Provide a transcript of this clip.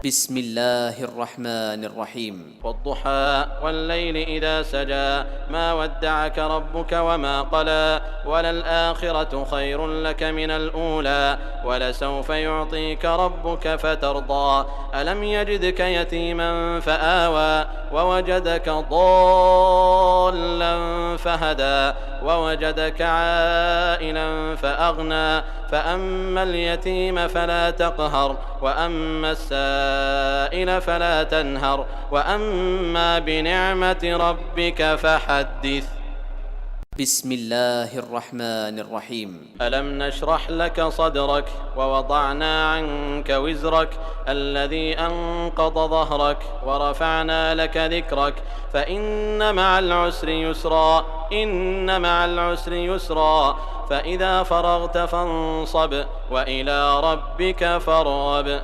بسم الله الرحمن الرحيم. والضحى والليل إذا سجى ما ودعك ربك وما قلى وللآخرة خير لك من الأولى ولسوف يعطيك ربك فترضى ألم يجدك يتيما فآوى ووجدك ضالا فهدى ووجدك عائلا فأغنى فأما اليتيم فلا تقهر وأما السائل فلا تنهر وأما بنعمة ربك فحدث. بسم الله الرحمن الرحيم. ألم نشرح لك صدرك ووضعنا عنك وزرك الذي أنقض ظهرك ورفعنا لك ذكرك فإن مع العسر يسرا إن مع العسر يسرا فإذا فرغت فانصب وإلى ربك فارغب.